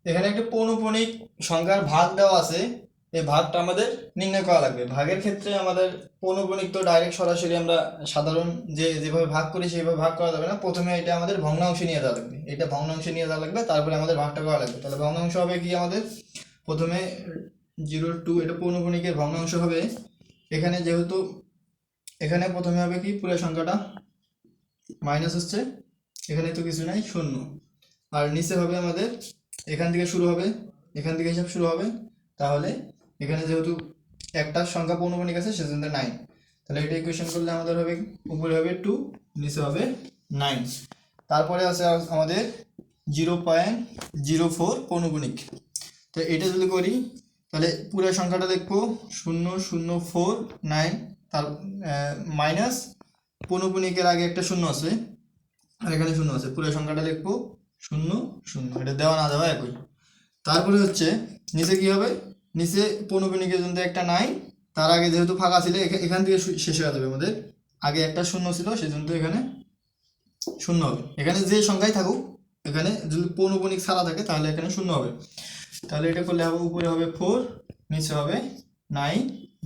এখানে একটা পৌনঃপুনিক সংখ্যার ভাগ দেওয়া আছে, এই ভাগটা আমাদের নির্ণয় করা লাগবে। ভাগের ক্ষেত্রে আমাদের পৌনঃপুনিক তো ডাইরেক্ট সরাসরি আমরা সাধারণ যেভাবে ভাগ করি সেইভাবে ভাগ করা যাবে না, প্রথমে এটা আমাদের ভগ্নাংশে নিয়ে যাওয়া লাগবে, এটা ভগ্নাংশে নিয়ে যাওয়া লাগবে, তারপরে আমাদের ভাগটা করা লাগবে। তাহলে ভগ্নাংশ হবে কি আমাদের, প্রথমে 0 2, এটা পৌনঃপুনিকের ভগ্নাংশ হবে। এখানে যেহেতু এখানে প্রথমে হবে কি, পুরো সংখ্যাটা মাইনাস হচ্ছে, এখানে তো কিছু নাই, শূন্য। আর নিচে হবে আমাদের, এখান থেকে শুরু হবে, এখান থেকে হিসাব শুরু হবে। তাহলে এখানে যেহেতু একটা সংখ্যা পৌনঃপুনিক আছে সেজন্য 9, তাহলে এটা ইকুয়েশন করলে আমাদের হবে, উপরে হবে 2, নিচে হবে 9। তারপরে আছে আমাদের 0.04 পৌনঃপুনিক। তো এটা যদি করি তাহলে পুরো সংখ্যাটা লিখবো 0049, তার মাইনাস পৌনঃপুনিকের আগে একটা শূন্য আছে আর এখানে শূন্য আছে, পুরো সংখ্যাটা লিখবো 0 0, এটা দেওয়া না দেওয়া একই। তারপরে হচ্ছে নিচে কি হবে, নিচে পৌনঃপুনিকের জন্য একটা নাই, তার আগে যেহেতু ফাঁকা ছিল এখান থেকে শেষ হয়ে যাবে আমাদের, আগে একটা শূন্য ছিল সেজন্য এখানে শূন্য হবে। এখানে যে সংখ্যাই থাকুক, এখানে যদি পৌনঃপুনিক ছাড়া থাকে তাহলে এখানে শূন্য হবে। তাহলে এটা করলে হবে, উপরে হবে 4, নিচে হবে 9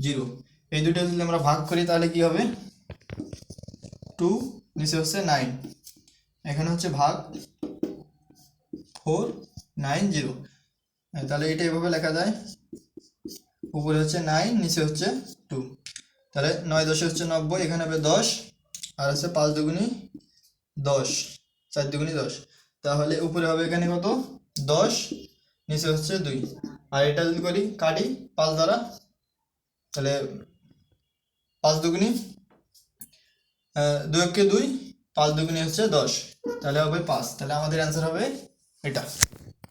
0। এই দুটো যদি আমরা ভাগ করি তাহলে কি হবে, 2, নিচে হচ্ছে 9, এখানে হচ্ছে ভাগ 4 9 0। তাহলে এটা এভাবে লেখা যায়, উপরে হচ্ছে 9, নিচে হচ্ছে 2। তাহলে 9 10 হচ্ছে 90, এখানে হবে 10, আর হচ্ছে 5 দুগুণী 10, 4 দুগুণী 10। তাহলে উপরে হবে এখানে কত, 10, নিচে হচ্ছে 2। আর এটা যদি করি কাটি 5 দ্বারা, তাহলে 5 দুগুণী 2 কে 2, 5 দুগুণী হচ্ছে 10, তাহলে হবে 5। তাহলে আমাদের অ্যান্সার হবে এটা।